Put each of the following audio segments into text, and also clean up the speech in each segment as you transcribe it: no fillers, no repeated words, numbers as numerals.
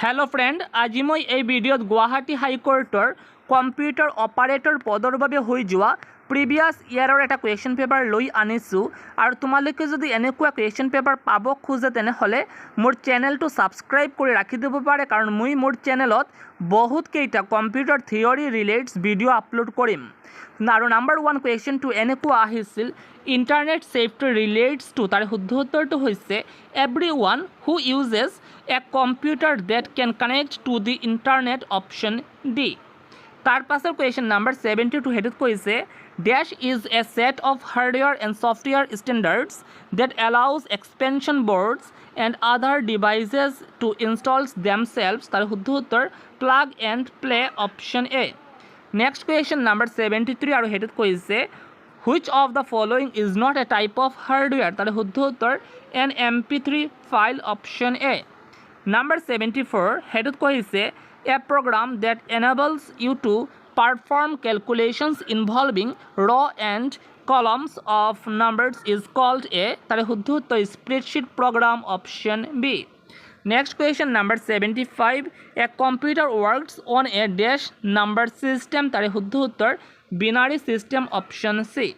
Hello friend आज मैं ये भिडिओ गुवाहाटी हाईकोर्टर कम्पिउटार ऑपरेटर पदर बारे हो जा प्रिवियस इयार एक कुएशन पेपर लै आनिছোঁ और तुम्हारे जो एनेकुआ कुएशन पेपर पाब खोजे तेनेहले मोर चैनल तो सबसक्राइब कर राखि দিব पारे कारण मैं मोर चैनलत बहुत केटा computer theory related video upload करिम और नम्बर 1 कुएशन टू एनेकुआ आहिছিল इंटरनेट सेफ्टी रिलेट्स टू तार शुद्ध उत्तर तो होइছে everyone who uses a computer that can connect to the internet option D तार पासर क्वेश्चन नंबर 72 हेडुत कइसे dash is a set of hardware and software standards that allows expansion boards and other devices to install themselves तार शुद्ध उत्तर plug and play option A next question number 73 और हेडुत कइसे which of the following is not a type of hardware तार शुद्ध उत्तर an mp3 file option A Number 74 headed कहिसे a program that enables you to perform calculations involving raw and columns of numbers is called a तारे शुद्ध उत्तर spreadsheet program option B Next question number 75 a computer works on a dash number system तारे शुद्ध उत्तर binary system option C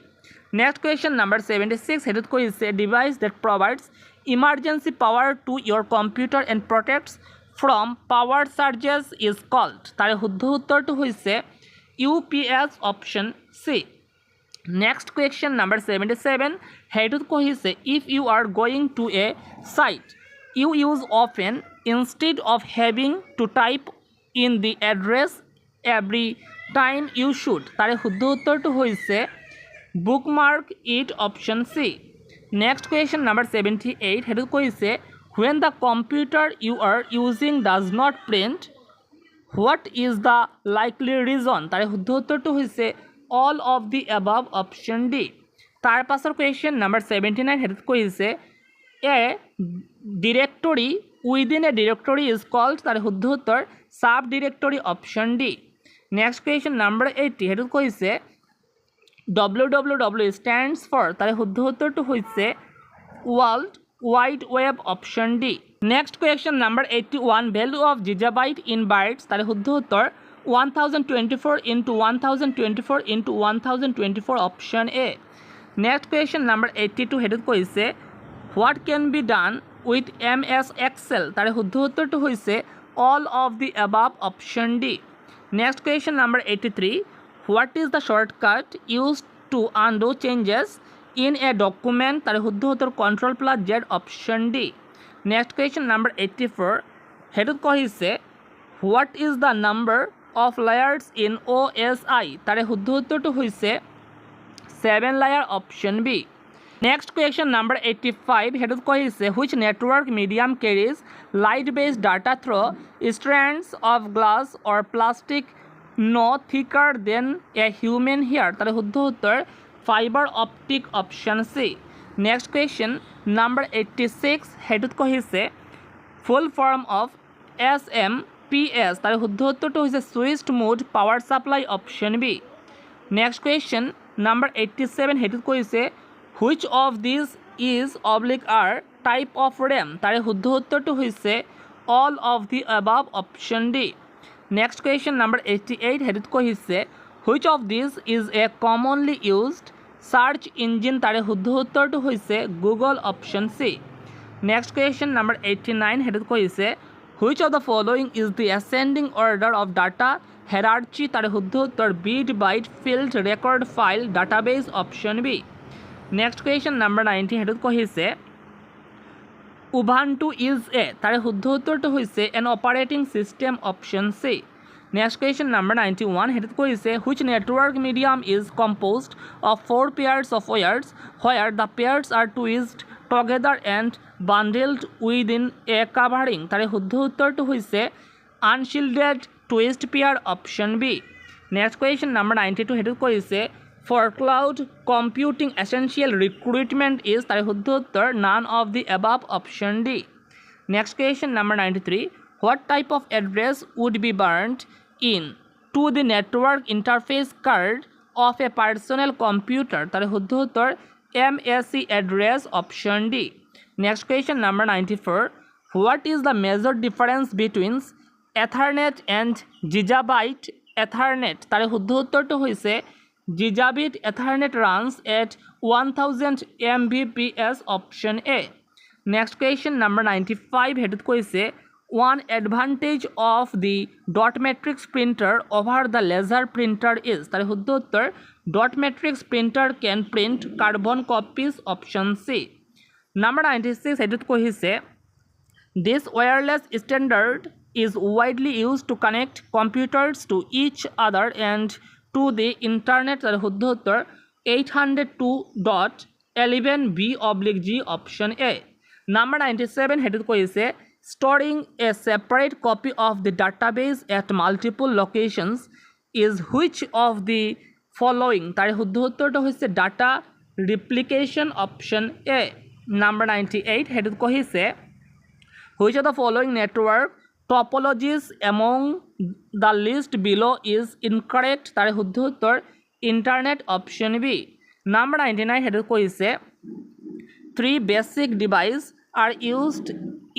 Next question number 76 headed कहिसे device that provides emergency power to your computer and protects from power surges is called तारे शुद्ध उत्तर तो होइसे UPS option C next question number 77 हेडुत कहिसे if you are going to a site you use often instead of having to type in the address every time you should तारे शुद्ध उत्तर तो होइसे bookmark it option C Next question number 78 headed कहिसे when the computer you are using does not print what is the likely reason तारे शुद्ध उत्तर तो होइसे all of the above option D तार passer question number 79 headed कहिसे a directory within a directory is called तारे शुद्ध उत्तर subdirectory option D Next question number 80 headed कहिसे www stands for तारे शुद्ध उत्तर तो होइसे World Wide Web option D next question number 81 value of gigabyte in bytes तारे शुद्ध उत्तर 1024 into 1024 into 1024 option A next question number 82 हेडुत कहिसे what can be done with MS Excel तारे शुद्ध उत्तर तो होइसे all of the above option D next question number 83 What is the shortcut used to undo changes in a document? तारे शुद्ध उत्तर Ctrl plus Z option D. Next question number 84. हेडुत कहिसे What is the number of layers in OSI? तारे शुद्ध उत्तर तो होइसे 7 layer option B. Next question number 85. हेडुत कहिसे Which network medium carries light based data through strands of glass or plastic no thicker than a human hair तारे शुद्ध उत्तर fibre optic option C next question number 86 हेडुत कहिसे full form of SMPS तारे शुद्ध उत्तर तो होइसे switched mode power supply option B next question number 87 हेडुत कहिसे which of this is oblique are type of RAM तारे शुद्ध उत्तर तो होइसे all of the above option D Next question number 88 हेडुत कहिसे which of these is a commonly used search engine तारे शुद्ध उत्तर तो होइसे Google option C Next question number 89 हेडुत कहिसे which of the following is the ascending order of data hierarchy तारे शुद्ध उत्तर bit byte field record file database option B Next question number 90 हेडुत कहिसे Ubuntu is a तारे शुद्ध उत्तर तो होइसे an operating system option C Next question number 91 हेडुत कहिसे which network medium is composed of 4 pairs of wires where the pairs are twisted together and bundled within a covering तारे शुद्ध उत्तर तो होइसे unshielded twist pair option B Next question number 92 हेडुत कहिसे For cloud computing essential recruitment is तारे शुद्ध उत्तर none of the above option D. Next question number 93. What type of address would be burnt in to the network interface card of a personal computer तारे शुद्ध उत्तर MAC address option D. Next question number 94. What is the major difference between Ethernet and Gigabit Ethernet? তার শুদ্ধ উত্তৰটো হৈছে Gigabit Ethernet runs at 1000 Mbps, option A. Next question number 95 হেডত কৈছে one advantage of the dot matrix printer over the laser printer is. তার শুদ্ধ উত্তৰ dot matrix printer can print carbon copies, option C. Number 96 হেডত কৈছে this wireless standard is widely used to connect computers to each other and to the internet. তার শুদ্ধ উত্তৰ 802.11b/G, option A. Number 97 হেডত কৈছে storing a separate copy of the database at multiple locations is which of the following? তার শুদ্ধ উত্তৰটো হৈছে data replication, option A. Number 98 হেডত কৈছে which of the following network topologies among the list below is incorrect? তার শুদ্ধ উত্তৰ internet, option B. Number 99 হেডত কৈছে three basic devices are used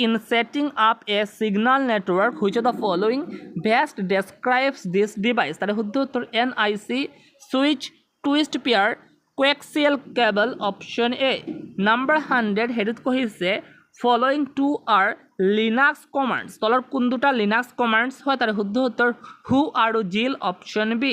in setting up a signal network. Which of the following best describes this device? তার শুদ্ধ উত্তর NIC, switch, twist pair, coaxial cable, option A. Number 100 হেডত কৈছে following two are Linux commands. তলৰ কোন দুটা Linux commands হয়? তার শুদ্ধ উত্তৰ who আৰু jill, option B.